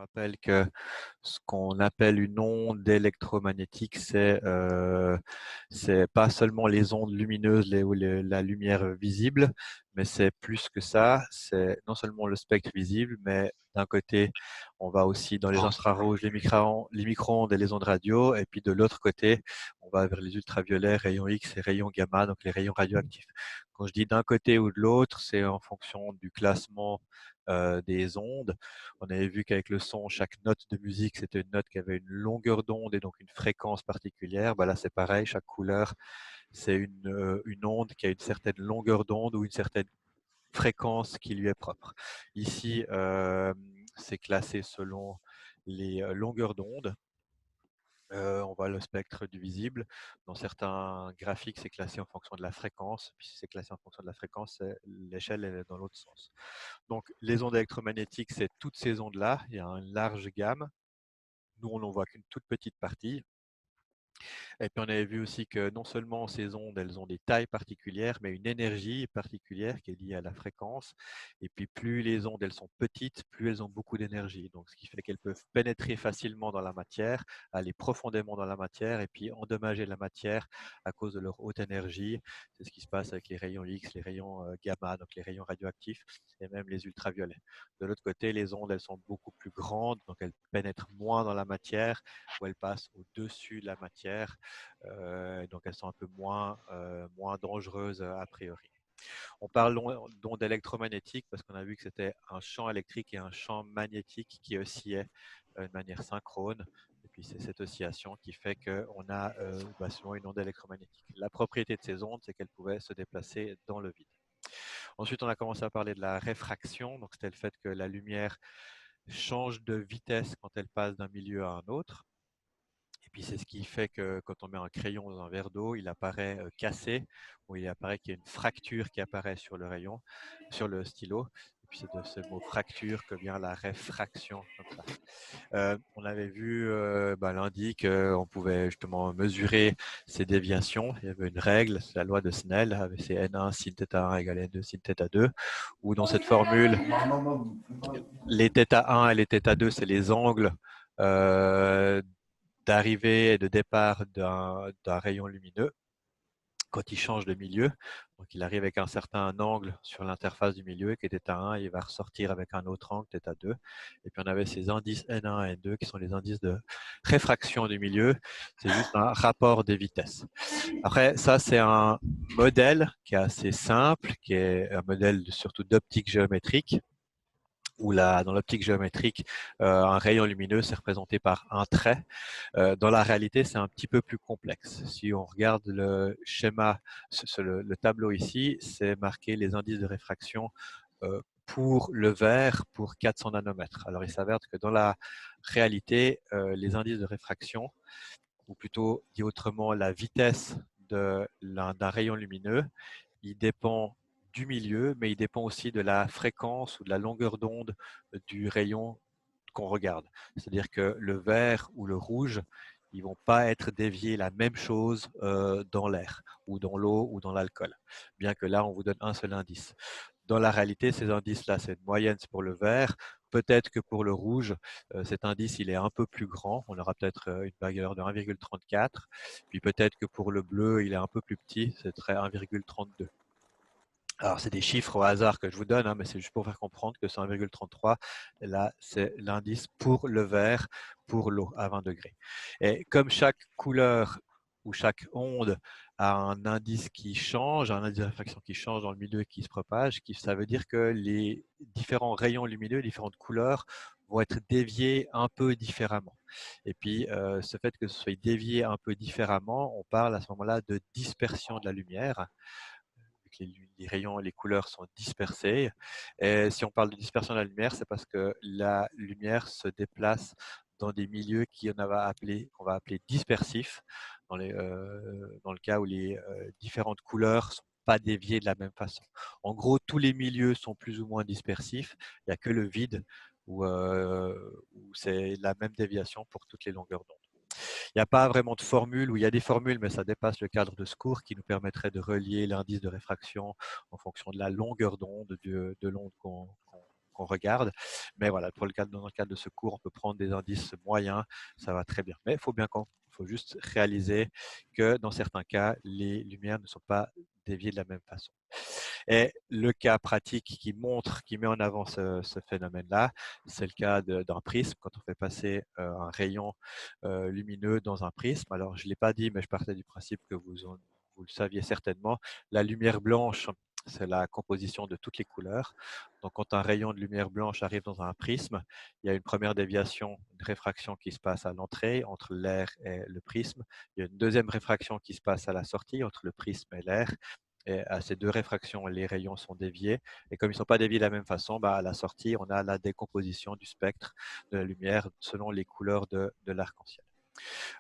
rappelle que ce qu'on appelle une onde électromagnétique, c'est pas seulement les ondes lumineuses ou la lumière visible, mais c'est plus que ça. C'est non seulement le spectre visible, mais d'un côté, on va aussi dans les infrarouges, les micro-ondes et les ondes radio, et puis de l'autre côté, on va vers les ultraviolets, rayons X et rayons gamma, donc les rayons radioactifs. Quand je dis d'un côté ou de l'autre, c'est en fonction du classement des ondes. On avait vu qu'avec le son, chaque note de musique, c'était une note qui avait une longueur d'onde et donc une fréquence particulière. Bah là, c'est pareil, chaque couleur, c'est une onde qui a une certaine longueur d'onde ou une certaine fréquence qui lui est propre. Ici, c'est classé selon les longueurs d'onde. On voit le spectre du visible. Dans certains graphiques, c'est classé en fonction de la fréquence. Puis si c'est classé en fonction de la fréquence, l'échelle est dans l'autre sens. Donc, les ondes électromagnétiques, c'est toutes ces ondes-là. Il y a une large gamme. Nous, on n'en voit qu'une toute petite partie. Et puis on avait vu aussi que non seulement ces ondes, elles ont des tailles particulières, mais une énergie particulière qui est liée à la fréquence. Et puis plus les ondes, elles sont petites, plus elles ont beaucoup d'énergie. Donc ce qui fait qu'elles peuvent pénétrer facilement dans la matière, aller profondément dans la matière et puis endommager la matière à cause de leur haute énergie. C'est ce qui se passe avec les rayons X, les rayons gamma, donc les rayons radioactifs et même les ultraviolets. De l'autre côté, les ondes, elles sont beaucoup plus grandes, donc elles pénètrent moins dans la matière, où elles passent au-dessus de la matière. Donc elles sont un peu moins dangereuses a priori. On parle d'ondes électromagnétiques parce qu'on a vu que c'était un champ électrique et un champ magnétique qui oscillaient de manière synchrone. Et puis c'est cette oscillation qui fait qu'on a souvent une onde électromagnétique. La propriété de ces ondes, c'est qu'elles pouvaient se déplacer dans le vide. Ensuite, on a commencé à parler de la réfraction. Donc c'était le fait que la lumière change de vitesse quand elle passe d'un milieu à un autre. Et puis c'est ce qui fait que quand on met un crayon dans un verre d'eau, il apparaît cassé, ou il apparaît qu'il y a une fracture qui apparaît sur le rayon, sur le stylo. Et puis c'est de ce mot fracture que vient la réfraction, comme ça. On avait vu lundi qu'on pouvait justement mesurer ces déviations. Il y avait une règle, c'est la loi de Snell, avec ses N1 sin θ1 égale N2 sin θ2, où dans cette formule, les θ1 et les θ2, c'est les angles d'arrivée et de départ d'un rayon lumineux quand il change de milieu. Donc, il arrive avec un certain angle sur l'interface du milieu qui est θ1 et il va ressortir avec un autre angle θ2. Et puis, on avait ces indices N1 et N2 qui sont les indices de réfraction du milieu. C'est juste un rapport des vitesses. Après, ça, c'est un modèle qui est assez simple, qui est un modèle surtout d'optique géométrique, où dans l'optique géométrique, un rayon lumineux, c'est représenté par un trait. Dans la réalité, c'est un petit peu plus complexe. Si on regarde le schéma, le tableau ici, c'est marqué les indices de réfraction pour le verre pour 400 nanomètres. Alors, il s'avère que dans la réalité, les indices de réfraction, ou plutôt dit autrement, la vitesse d'un rayon lumineux, il dépend du milieu, mais il dépend aussi de la fréquence ou de la longueur d'onde du rayon qu'on regarde. C'est-à-dire que le vert ou le rouge, ils vont pas être déviés la même chose dans l'air ou dans l'eau ou dans l'alcool, bien que là, on vous donne un seul indice. Dans la réalité, ces indices-là, c'est une moyenne pour le vert. Peut-être que pour le rouge, cet indice, il est un peu plus grand. On aura peut-être une valeur de 1,34. Puis peut-être que pour le bleu, il est un peu plus petit. C'est 1,32. Alors, c'est des chiffres au hasard que je vous donne, mais c'est juste pour faire comprendre que c'est 1,33. Là, c'est l'indice pour le vert, pour l'eau à 20 degrés. Et comme chaque couleur ou chaque onde a un indice qui change, un indice de réfraction qui change dans le milieu et qui se propage, ça veut dire que les différents rayons lumineux, les différentes couleurs vont être déviés un peu différemment. Et puis, ce fait que ce soit dévié un peu différemment, on parle à ce moment-là de dispersion de la lumière. Les rayons et les couleurs sont dispersés. Et si on parle de dispersion de la lumière, c'est parce que la lumière se déplace dans des milieux qu'on va appeler dispersifs, dans le cas où les différentes couleurs ne sont pas déviées de la même façon. En gros, tous les milieux sont plus ou moins dispersifs. Il n'y a que le vide où c'est la même déviation pour toutes les longueurs d'onde. Il n'y a pas vraiment de formule, ou il y a des formules, mais ça dépasse le cadre de ce cours qui nous permettrait de relier l'indice de réfraction en fonction de la longueur d'onde de l'onde qu'on qu'on regarde. Mais voilà, dans le cadre de ce cours, on peut prendre des indices moyens, ça va très bien. Mais il faut juste réaliser que dans certains cas, les lumières ne sont pas déviées de la même façon. Et le cas pratique qui met en avant ce phénomène-là, c'est le cas d'un prisme, quand on fait passer un rayon lumineux dans un prisme. Alors, je ne l'ai pas dit, mais je partais du principe que vous le saviez certainement. La lumière blanche, c'est la composition de toutes les couleurs. Donc, quand un rayon de lumière blanche arrive dans un prisme, il y a une première déviation, une réfraction qui se passe à l'entrée entre l'air et le prisme. Il y a une deuxième réfraction qui se passe à la sortie entre le prisme et l'air. Et à ces deux réfractions, les rayons sont déviés. Et comme ils ne sont pas déviés de la même façon, à la sortie, on a la décomposition du spectre de la lumière selon les couleurs de l'arc-en-ciel.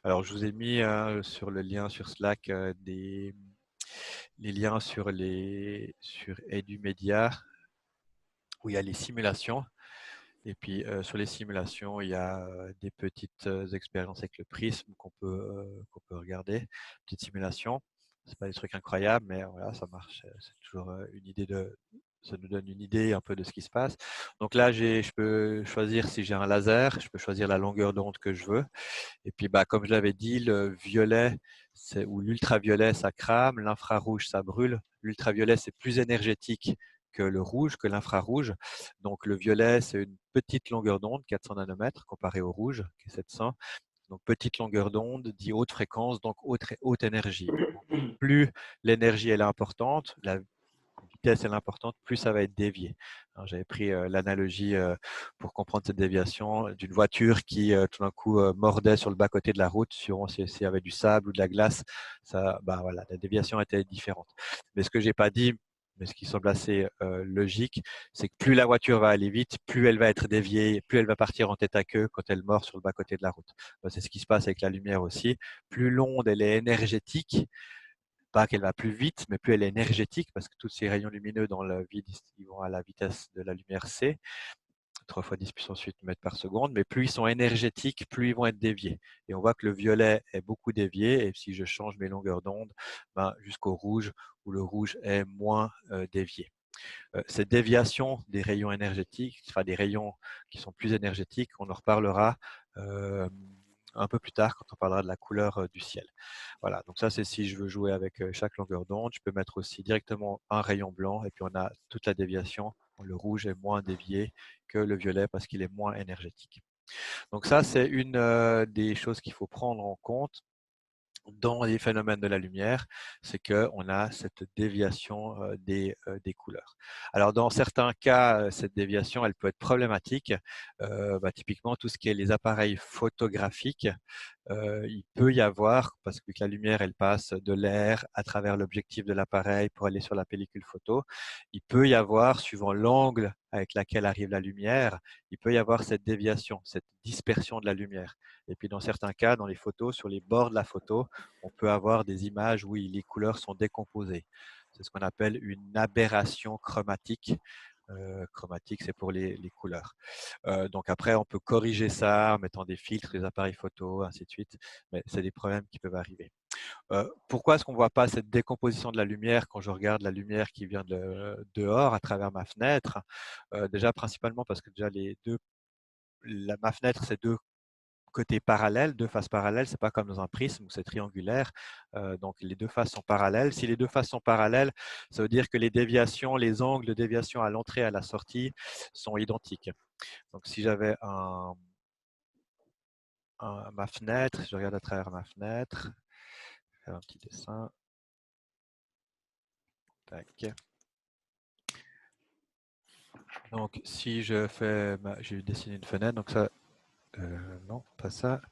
Alors, je vous ai mis sur le lien sur Slack les liens sur EduMedia où il y a les simulations. Et puis, sur les simulations, il y a des petites expériences avec le prisme qu'on peut regarder. Petites simulations. Ce pas des trucs incroyables, mais voilà, ça marche. C'est toujours ça nous donne une idée un peu de ce qui se passe. Donc là, je peux choisir si j'ai un laser, je peux choisir la longueur d'onde que je veux. Et puis, comme je l'avais dit, le violet ou l'ultraviolet, ça crame, l'infrarouge, ça brûle. L'ultraviolet, c'est plus énergétique que le rouge, que l'infrarouge. Donc, le violet, c'est une petite longueur d'onde, 400 nanomètres, comparé au rouge, qui est 700. Donc, petite longueur d'onde dit haute fréquence, donc haute énergie. Plus l'énergie est importante, la vitesse est importante, plus ça va être dévié. J'avais pris l'analogie pour comprendre cette déviation d'une voiture qui tout d'un coup mordait sur le bas-côté de la route, suivant s'il y avait du sable ou de la glace, voilà, la déviation était différente. Mais ce que j'ai pas dit, mais ce qui semble assez logique, c'est que plus la voiture va aller vite, plus elle va être déviée, plus elle va partir en tête à queue quand elle mord sur le bas-côté de la route. C'est ce qui se passe avec la lumière aussi. Plus l'onde elle est énergétique, pas qu'elle va plus vite, mais plus elle est énergétique, parce que tous ces rayons lumineux dans le vide, ils vont à la vitesse de la lumière C, 3 fois 10 puissance 8 mètres par seconde, mais plus ils sont énergétiques, plus ils vont être déviés. Et on voit que le violet est beaucoup dévié, et si je change mes longueurs d'onde, jusqu'au rouge, où le rouge est moins dévié. Cette déviation des rayons énergétiques, enfin des rayons qui sont plus énergétiques, on en reparlera un peu plus tard quand on parlera de la couleur du ciel. Voilà, donc ça c'est si je veux jouer avec chaque longueur d'onde. Je peux mettre aussi directement un rayon blanc et puis on a toute la déviation. Le rouge est moins dévié que le violet parce qu'il est moins énergétique. Donc ça c'est une des choses qu'il faut prendre en compte dans les phénomènes de la lumière, c'est qu'on a cette déviation des couleurs. Alors, dans certains cas, cette déviation, elle peut être problématique. Typiquement, tout ce qui est les appareils photographiques, il peut y avoir, parce que la lumière, elle passe de l'air à travers l'objectif de l'appareil pour aller sur la pellicule photo, il peut y avoir, suivant l'angle avec laquelle arrive la lumière, il peut y avoir cette déviation, cette dispersion de la lumière. Et puis dans certains cas, dans les photos, sur les bords de la photo, on peut avoir des images où les couleurs sont décomposées. C'est ce qu'on appelle une aberration chromatique. Chromatique, c'est pour les couleurs. Donc après, on peut corriger ça en mettant des filtres, des appareils photo, ainsi de suite. Mais c'est des problèmes qui peuvent arriver. Pourquoi est-ce qu'on ne voit pas cette décomposition de la lumière quand je regarde la lumière qui vient dehors à travers ma fenêtre? Déjà, principalement parce que déjà ma fenêtre, c'est deux côtés parallèles, deux faces parallèles. C'est pas comme dans un prisme où c'est triangulaire. Donc les deux faces sont parallèles. Si les deux faces sont parallèles, ça veut dire que les déviations, les angles de déviation à l'entrée et à la sortie sont identiques. Donc si j'avais ma fenêtre, je regarde à travers ma fenêtre, je vais faire un petit dessin. Tac. Donc si je fais, j'ai dessiné une fenêtre, donc ça, non, pas ça.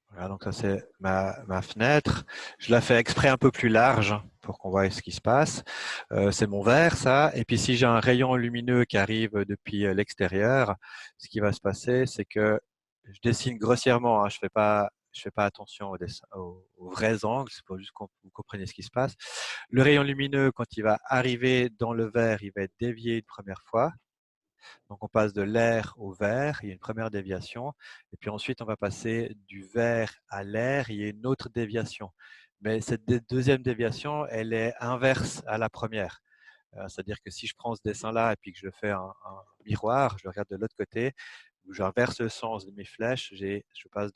Voilà, donc ça c'est ma fenêtre. Je la fais exprès un peu plus large pour qu'on voit ce qui se passe. C'est mon verre, ça. Et puis si j'ai un rayon lumineux qui arrive depuis l'extérieur, ce qui va se passer, c'est que je dessine grossièrement. Je fais pas attention aux vrais angles. C'est pour juste que vous compreniez ce qui se passe. Le rayon lumineux, quand il va arriver dans le verre, il va être dévié une première fois. Donc, on passe de l'air au vert, il y a une première déviation. Et puis ensuite, on va passer du vert à l'air, il y a une autre déviation. Mais cette deuxième déviation, elle est inverse à la première. C'est-à-dire que si je prends ce dessin-là et puis que je fais un miroir, je le regarde de l'autre côté, où j'inverse le sens de mes flèches, je passe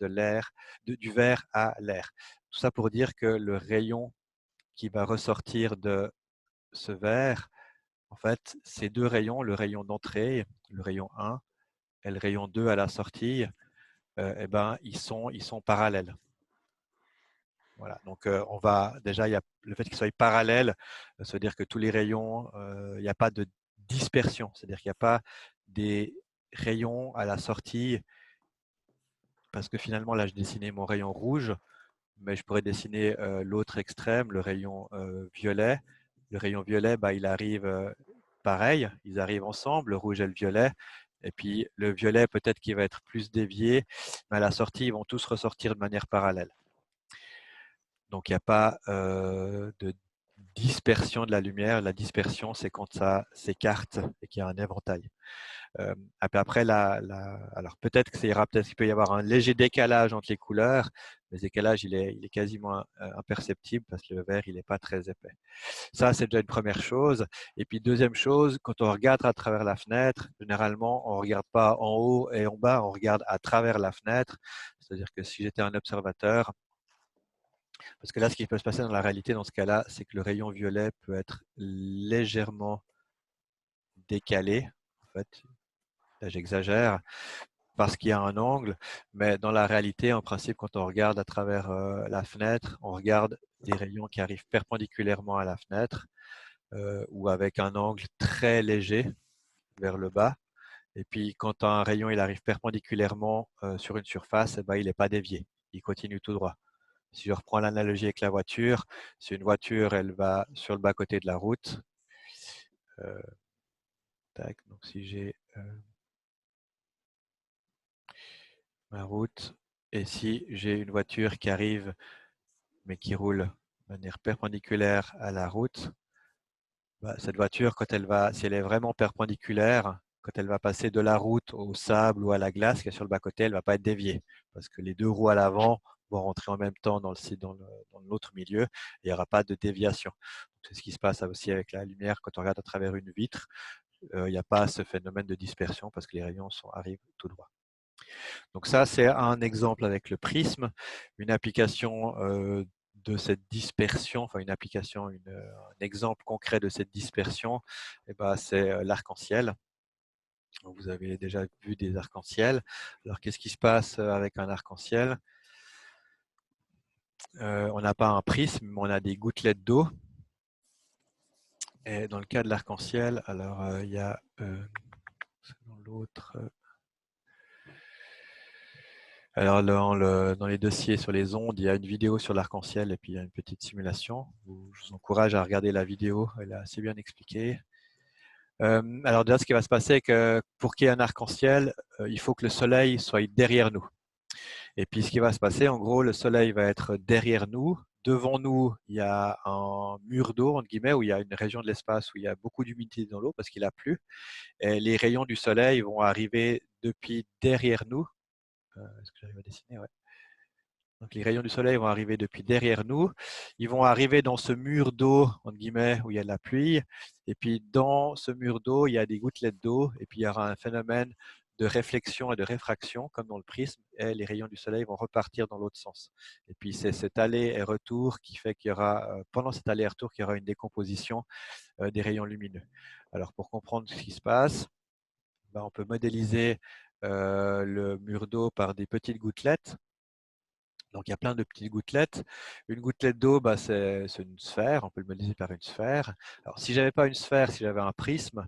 du vert à l'air. Tout ça pour dire que le rayon qui va ressortir de ce vert, en fait, ces deux rayons, le rayon d'entrée, le rayon 1, et le rayon 2 à la sortie, eh ben, ils sont parallèles. Voilà, donc on va déjà, il y a le fait qu'ils soient parallèles, ça veut dire que tous les rayons, il n'y a pas de dispersion, c'est-à-dire qu'il n'y a pas des rayons à la sortie, parce que finalement là je dessinais mon rayon rouge, mais je pourrais dessiner l'autre extrême, le rayon violet. Le rayon violet, bah, il arrive pareil, ils arrivent ensemble, le rouge et le violet. Et puis le violet, peut-être qu'il va être plus dévié, mais à la sortie, ils vont tous ressortir de manière parallèle. Donc, il n'y a pas de dispersion de la lumière. La dispersion, c'est quand ça s'écarte et qu'il y a un éventail. Après, alors peut-être qu'il peut y avoir un léger décalage entre les couleurs, mais ce décalage, il est quasiment imperceptible parce que le vert, il n'est pas très épais. Ça, c'est déjà une première chose. Et puis, deuxième chose, quand on regarde à travers la fenêtre, généralement, on ne regarde pas en haut et en bas, on regarde à travers la fenêtre. C'est-à-dire que si j'étais un observateur, parce que là, ce qui peut se passer dans la réalité, dans ce cas-là, c'est que le rayon violet peut être légèrement décalé. En fait, là, j'exagère parce qu'il y a un angle, mais dans la réalité, en principe, quand on regarde à travers la fenêtre, on regarde des rayons qui arrivent perpendiculairement à la fenêtre ou avec un angle très léger vers le bas. Et puis, quand un rayon il arrive perpendiculairement sur une surface, eh ben, il n'est pas dévié, il continue tout droit. Si je reprends l'analogie avec la voiture, si une voiture elle va sur le bas-côté de la route, donc si j'ai ma route et si j'ai une voiture qui arrive mais qui roule de manière perpendiculaire à la route, bah, cette voiture, si elle est vraiment perpendiculaire, quand elle va passer de la route au sable ou à la glace qui est sur le bas-côté, elle ne va pas être déviée parce que les deux roues à l'avant vont rentrer en même temps dans l'autre milieu et il n'y aura pas de déviation. C'est ce qui se passe aussi avec la lumière quand on regarde à travers une vitre. Il n'y a pas ce phénomène de dispersion parce que les rayons arrivent tout droit. Donc ça, c'est un exemple avec le prisme, une application de cette dispersion, enfin une application, un exemple concret de cette dispersion, eh ben, c'est l'arc-en-ciel. Vous avez déjà vu des arcs-en-ciel. Alors qu'est-ce qui se passe avec un arc-en-ciel? On n'a pas un prisme, mais on a des gouttelettes d'eau. Et dans le cas de l'arc-en-ciel, alors il y a dans l'autre. Alors dans les dossiers sur les ondes, il y a une vidéo sur l'arc-en-ciel et puis il y a une petite simulation. Je vous encourage à regarder la vidéo, elle est assez bien expliquée. Alors déjà, ce qui va se passer, c'est que pour qu'il y ait un arc-en-ciel, il faut que le soleil soit derrière nous. Et puis ce qui va se passer, en gros, le soleil va être derrière nous. Devant nous, il y a un mur d'eau, entre guillemets, où il y a une région de l'espace où il y a beaucoup d'humidité dans l'eau parce qu'il a plu. Et les rayons du soleil vont arriver depuis derrière nous. Est-ce que j'arrive à dessiner? Ouais. Donc les rayons du soleil vont arriver depuis derrière nous. Ils vont arriver dans ce mur d'eau, entre guillemets, où il y a de la pluie. Et puis dans ce mur d'eau, il y a des gouttelettes d'eau. Et puis il y aura un phénomène de réflexion et de réfraction, comme dans le prisme. Et les rayons du soleil vont repartir dans l'autre sens. Et puis c'est cet aller et retour qui fait qu'il y aura, pendant cet aller et retour, qu'il y aura une décomposition des rayons lumineux. Alors pour comprendre ce qui se passe, on peut modéliser le mur d'eau par des petites gouttelettes. Donc, il y a plein de petites gouttelettes. Une gouttelette d'eau, c'est une sphère. On peut le modéliser par une sphère. Alors, si j'avais pas une sphère, si j'avais un prisme,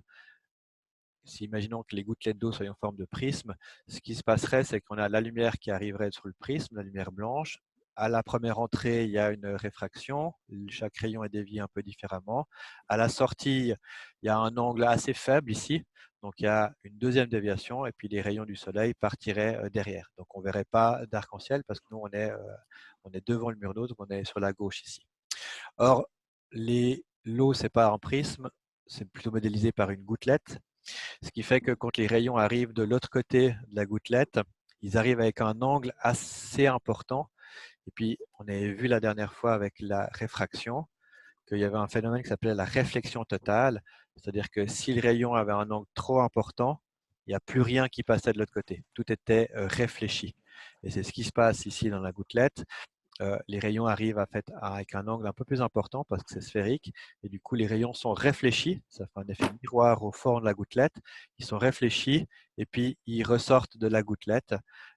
si imaginons que les gouttelettes d'eau soient en forme de prisme, ce qui se passerait, c'est qu'on a la lumière qui arriverait sur le prisme, la lumière blanche. À la première entrée, il y a une réfraction. Chaque rayon est dévié un peu différemment. À la sortie, il y a un angle assez faible ici. Donc, il y a une deuxième déviation et puis les rayons du soleil partiraient derrière. Donc, on ne verrait pas d'arc-en-ciel parce que nous, on est devant le mur d'eau, donc on est sur la gauche ici. Or, l'eau, ce n'est pas un prisme, c'est plutôt modélisé par une gouttelette. Ce qui fait que quand les rayons arrivent de l'autre côté de la gouttelette, ils arrivent avec un angle assez important Et puis, on avait vu la dernière fois avec la réfraction qu'il y avait un phénomène qui s'appelait la réflexion totale, c'est-à-dire que si le rayon avait un angle trop important, il n'y a plus rien qui passait de l'autre côté. Tout était réfléchi. Et c'est ce qui se passe ici dans la gouttelette. Les rayons arrivent avec un angle un peu plus important parce que c'est sphérique. Et du coup, les rayons sont réfléchis. Ça fait un effet miroir au fond de la gouttelette. Ils sont réfléchis et puis ils ressortent de la gouttelette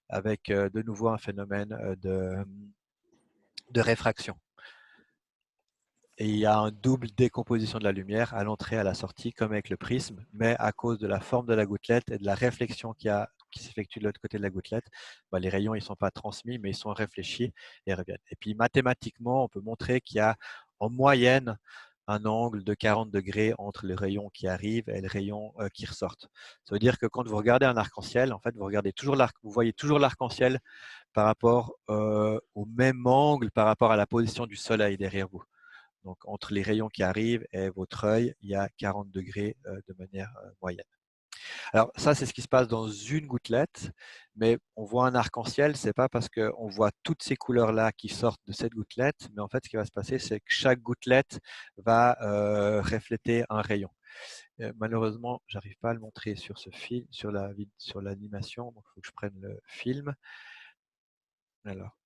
avec de nouveau un phénomène de réfraction. Et il y a une double décomposition de la lumière à l'entrée et à la sortie, comme avec le prisme, mais à cause de la forme de la gouttelette et de la réflexion qui s'effectue de l'autre côté de la gouttelette, bah, les rayons ne sont pas transmis, mais ils sont réfléchis et reviennent. Et puis mathématiquement, on peut montrer qu'il y a en moyenne un angle de 40 degrés entre les rayons qui arrivent et les rayons qui ressortent. Ça veut dire que quand vous regardez un arc-en-ciel, en fait, vous voyez toujours l'arc-en-ciel par rapport au même angle par rapport à la position du soleil derrière vous. Donc, entre les rayons qui arrivent et votre œil, il y a 40 degrés de manière moyenne. Alors, ça, c'est ce qui se passe dans une gouttelette, mais on voit un arc-en-ciel, c'est pas parce qu'on voit toutes ces couleurs-là qui sortent de cette gouttelette, mais en fait, ce qui va se passer, c'est que chaque gouttelette va refléter un rayon. Malheureusement, j'arrive pas à le montrer sur ce film, sur l'animation, donc il faut que je prenne le film. Alors,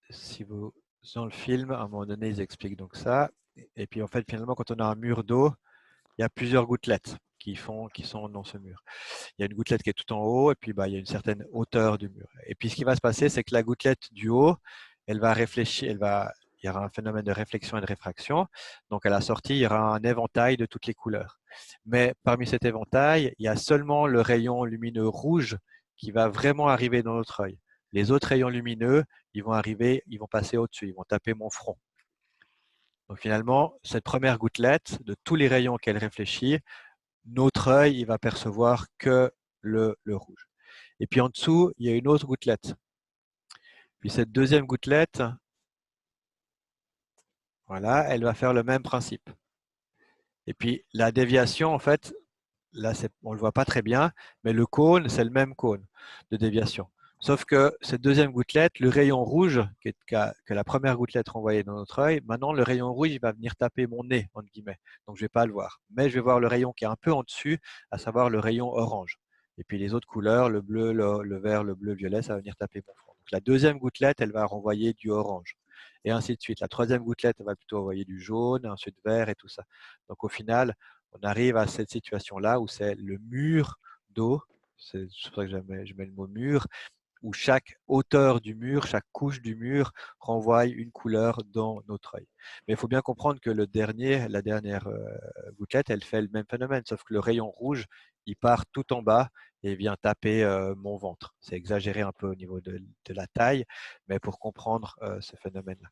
si vous dans le film, à un moment donné, ils expliquent donc ça. Et puis en fait, finalement, quand on a un mur d'eau, il y a plusieurs gouttelettes qui sont dans ce mur. Il y a une gouttelette qui est tout en haut, et puis bah, il y a une certaine hauteur du mur. Et puis ce qui va se passer, c'est que la gouttelette du haut, elle va réfléchir, il y aura un phénomène de réflexion et de réfraction. Donc à la sortie, il y aura un éventail de toutes les couleurs. Mais parmi cet éventail, il y a seulement le rayon lumineux rouge qui va vraiment arriver dans notre œil. Les autres rayons lumineux, ils vont passer au-dessus, ils vont taper mon front. Donc finalement, cette première gouttelette, de tous les rayons qu'elle réfléchit, notre œil, il va percevoir que le rouge. Et puis en dessous, il y a une autre gouttelette. Puis cette deuxième gouttelette, voilà, elle va faire le même principe. Et puis la déviation, en fait, là, on ne le voit pas très bien, mais le cône, c'est le même cône de déviation. Sauf que cette deuxième gouttelette, le rayon rouge que la première gouttelette renvoyait dans notre œil, maintenant le rayon rouge il va venir taper mon nez, entre guillemets. Donc je ne vais pas le voir. Mais je vais voir le rayon qui est un peu en dessus, à savoir le rayon orange. Et puis les autres couleurs, le bleu, le vert, le bleu, violet, ça va venir taper mon front. Donc la deuxième gouttelette, elle va renvoyer du orange. Et ainsi de suite. La troisième gouttelette, elle va plutôt envoyer du jaune, ensuite vert et tout ça. Donc au final, on arrive à cette situation-là où c'est le mur d'eau, c'est pour ça que je mets le mot mur, où chaque hauteur du mur, chaque couche du mur renvoie une couleur dans notre œil. Mais il faut bien comprendre que la dernière gouttelette, elle fait le même phénomène, sauf que le rayon rouge, il part tout en bas et vient taper mon ventre. C'est exagéré un peu au niveau de la taille, mais pour comprendre ce phénomène-là.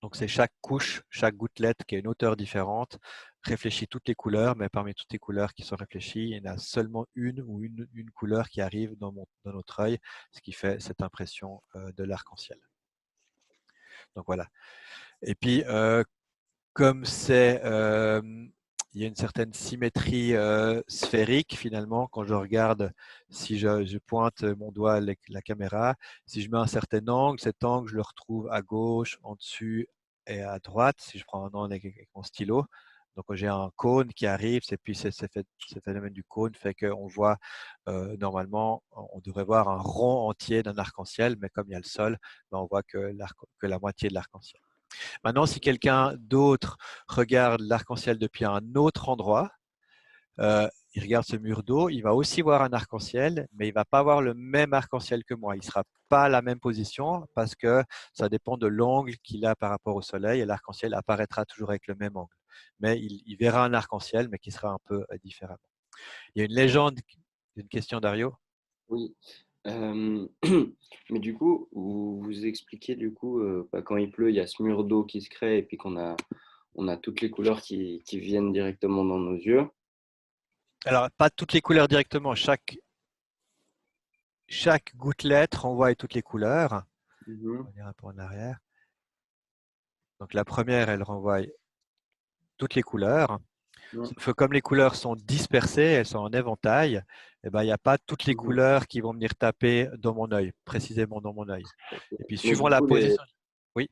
Donc c'est chaque couche, chaque gouttelette qui a une hauteur différente, réfléchit toutes les couleurs, mais parmi toutes les couleurs qui sont réfléchies, il y en a seulement une ou une couleur qui arrive dans notre œil, ce qui fait cette impression de l'arc-en-ciel. Donc voilà. Et puis, comme il y a une certaine symétrie sphérique finalement quand je regarde, si je pointe mon doigt avec la caméra, si je mets un certain angle, cet angle je le retrouve à gauche, en dessus et à droite, si je prends un angle avec mon stylo. Donc j'ai un cône qui arrive, et puis ce phénomène du cône fait qu'on voit normalement, on devrait voir un rond entier d'un arc-en-ciel, mais comme il y a le sol, ben, on voit que la moitié de l'arc-en-ciel. Maintenant, si quelqu'un d'autre regarde l'arc-en-ciel depuis un autre endroit, il regarde ce mur d'eau, il va aussi voir un arc-en-ciel, mais il ne va pas voir le même arc-en-ciel que moi. Il ne sera pas à la même position parce que ça dépend de l'angle qu'il a par rapport au soleil et l'arc-en-ciel apparaîtra toujours avec le même angle. Mais il verra un arc-en-ciel, mais qui sera un peu différemment. Il y a une légende, une question Dario. Oui. Euh, mais du coup, vous expliquez du coup, quand il pleut, il y a ce mur d'eau qui se crée et puis on a toutes les couleurs qui viennent directement dans nos yeux. Alors, pas toutes les couleurs directement. Chaque gouttelette renvoie toutes les couleurs. On va Mhm. revenir un peu en arrière. Donc la première, elle renvoie toutes les couleurs. Mm. Sauf que comme les couleurs sont dispersées, elles sont en éventail, eh ben, il n'y a pas toutes les Mhm. couleurs qui vont venir taper dans mon œil, précisément dans mon œil. Et puis Mais suivant du la coup, position. Oui.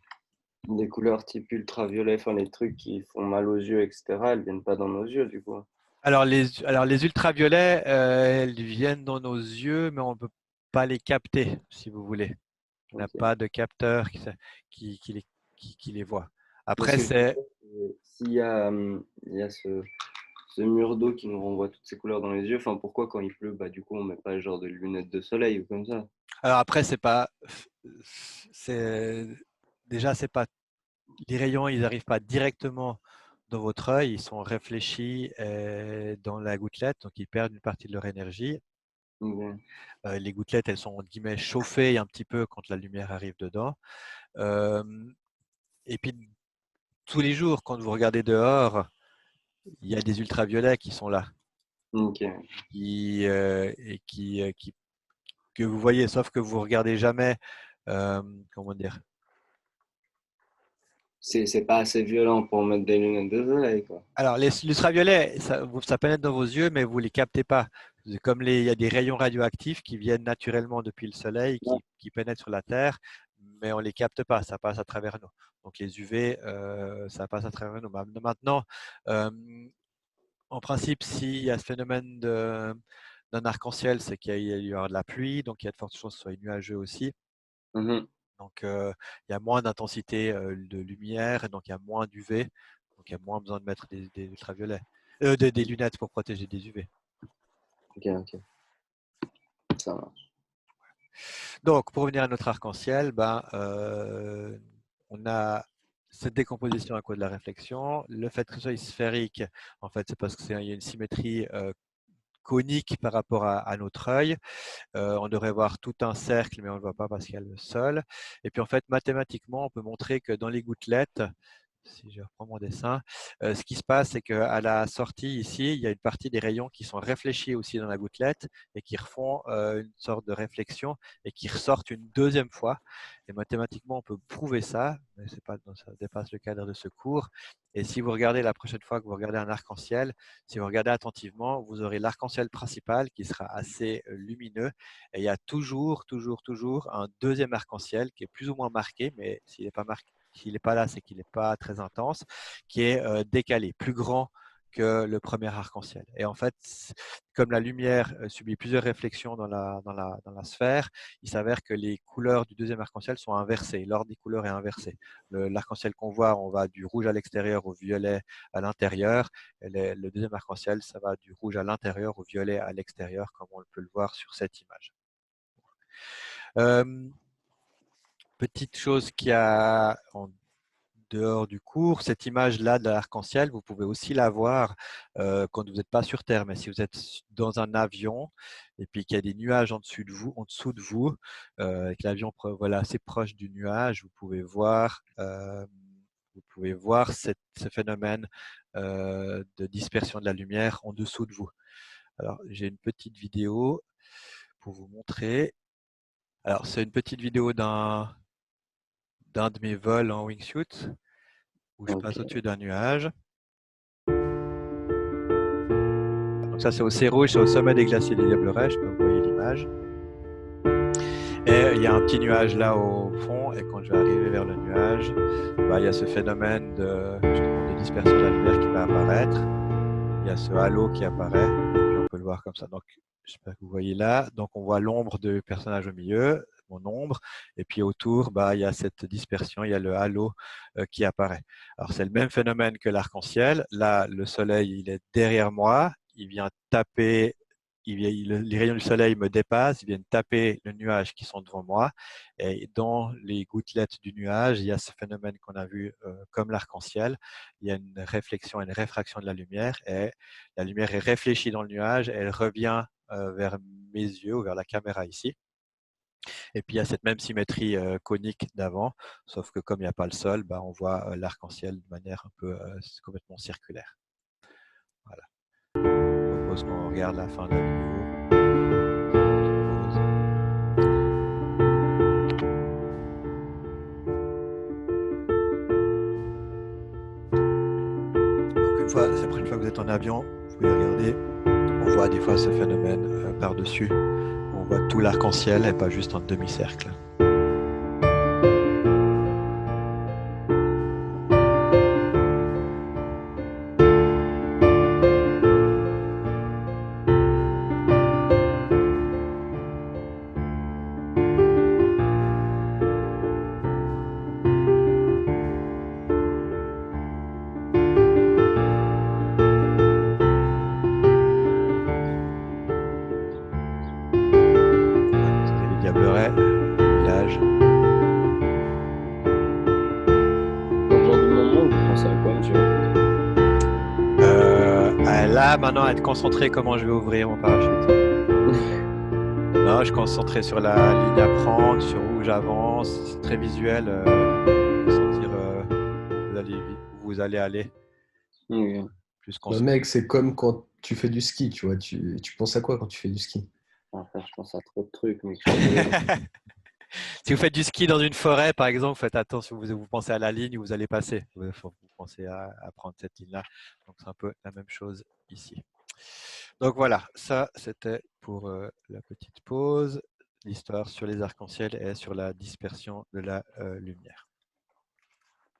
les couleurs type ultraviolet, enfin les trucs qui font mal aux yeux, etc., elles viennent pas dans nos yeux, du coup. Alors les ultraviolets, elles viennent dans nos yeux, mais on ne peut pas les capter, si vous voulez. On n'a Ok. pas de capteur qui les voit. Mais Après, ce que je veux c'est dire, c'est s'il y a, il y a ce mur d'eau qui nous renvoie toutes ces couleurs dans les yeux, enfin pourquoi quand il pleut, bah du coup on met pas genre de lunettes de soleil ou comme ça? alors après, c'est pas, c'est déjà c'est pas les rayons, ils n'arrivent pas directement dans votre œil, ils sont réfléchis dans la gouttelette, donc ils perdent une partie de leur énergie. Ok. Les gouttelettes, elles sont entre guillemets chauffées un petit peu quand la lumière arrive dedans. Euh, et puis tous les jours, quand vous regardez dehors, il y a des ultraviolets qui sont là, Ok. que vous voyez, sauf que vous regardez jamais, comment dire. C'est pas assez violent pour mettre des lunettes de soleil, quoi. Alors, les ultraviolets, ça pénètre dans vos yeux, mais vous ne les captez pas. Comme il y a des rayons radioactifs qui viennent naturellement depuis le soleil, Ouais. qui pénètrent sur la Terre, mais on ne les capte pas, ça passe à travers nous. Donc, les UV, ça passe à travers nous. Maintenant, euh, en principe, s'il y a ce phénomène d'un arc-en-ciel, c'est qu'il y a de la pluie, donc il y a de fortes chances que ce soit nuageux aussi. Mhm. Donc, il y a moins d'intensité de lumière, et donc il y a moins d'UV, donc il y a moins besoin de mettre des ultraviolets, des lunettes pour protéger des UV. Ok, ok, ça marche. Donc, pour revenir à notre arc-en-ciel, on a cette décomposition à cause de la réflexion. Le fait que ce soit sphérique, en fait, c'est parce qu'il y a une symétrie conique par rapport à notre œil. On devrait voir tout un cercle, mais on ne le voit pas parce qu'il y a le sol. Et puis en fait, mathématiquement, on peut montrer que dans les gouttelettes, si je reprends mon dessin, ce qui se passe, c'est qu'à la sortie ici, il y a une partie des rayons qui sont réfléchis aussi dans la gouttelette et qui refont une sorte de réflexion et qui ressortent une deuxième fois. Et mathématiquement, on peut prouver ça, mais c'est pas, ça dépasse le cadre de ce cours. Et si vous regardez la prochaine fois que vous regardez un arc-en-ciel, si vous regardez attentivement, vous aurez l'arc-en-ciel principal qui sera assez lumineux. Et il y a toujours un deuxième arc-en-ciel qui est plus ou moins marqué, mais s'il n'est pas marqué, s'il n'est pas là, c'est qu'il n'est pas très intense, qui est décalé, plus grand que le premier arc-en-ciel. Et en fait, comme la lumière subit plusieurs réflexions dans la sphère, il s'avère que les couleurs du deuxième arc-en-ciel sont inversées. L'ordre des couleurs est inversé. L'arc-en-ciel qu'on voit, on va du rouge à l'extérieur au violet à l'intérieur. Et le deuxième arc-en-ciel, ça va du rouge à l'intérieur au violet à l'extérieur, comme on peut le voir sur cette image. Petite chose qui a en dehors du cours, cette image-là de l'arc-en-ciel, vous pouvez aussi la voir quand vous n'êtes pas sur Terre, mais si vous êtes dans un avion et puis qu'il y a des nuages en dessous de vous, et que l'avion voilà, assez proche du nuage, vous pouvez voir ce phénomène de dispersion de la lumière en dessous de vous. Alors, j'ai une petite vidéo pour vous montrer. Alors, c'est une petite vidéo d'un de mes vols en wingsuit où je passe Ok. au-dessus d'un nuage. Donc ça, c'est au Rouge, c'est au sommet des glaciers des Diablerets, je peux vous voyez l'image. Et il y a un petit nuage là au fond, et quand je vais arriver vers le nuage, il y a ce phénomène justement de dispersion de la lumière qui va apparaître. Il y a ce halo qui apparaît, et puis on peut le voir comme ça. Donc, j'espère que vous voyez là. Donc, on voit l'ombre du personnage au milieu, mon ombre, et puis autour, il y a cette dispersion, il y a le halo qui apparaît. Alors, c'est le même phénomène que l'arc-en-ciel. Là, le soleil, il est derrière moi, il vient taper, les rayons du soleil me dépassent, ils viennent taper le nuage qui sont devant moi, et dans les gouttelettes du nuage, il y a ce phénomène qu'on a vu comme l'arc-en-ciel. Il y a une réflexion, une réfraction de la lumière, et la lumière est réfléchie dans le nuage, et elle revient vers mes yeux ou vers la caméra ici. Et puis il y a cette même symétrie conique d'avant, sauf que comme il n'y a pas le sol, on voit l'arc-en-ciel de manière un peu complètement circulaire. Voilà. Je propose qu'on regarde la fin de la vidéo. Pause. Donc la prochaine fois que vous êtes en avion, vous pouvez regarder. On voit des fois ce phénomène par-dessus. On voit tout l'arc-en-ciel et pas juste en demi-cercle. Vous avez les Diablerets, le village. Dans ce genre de moment, vous pensez à quoi, monsieur? Là, maintenant, être concentré comment je vais ouvrir mon parachute. Non, je suis concentré sur la ligne à prendre, sur où j'avance. C'est très visuel. Sentir où vous allez aller. Ok. Plus Bah, mec, c'est comme quand tu fais du ski, tu vois. Tu penses à quoi quand tu fais du ski? Enfin, je pense à trop de trucs, mais Si vous faites du ski dans une forêt, par exemple, faites attention, vous pensez à la ligne où vous allez passer. Vous pensez à prendre cette ligne-là. Donc, c'est un peu la même chose ici. Donc, voilà, ça, c'était pour la petite pause, l'histoire sur les arcs-en-ciel et sur la dispersion de la lumière.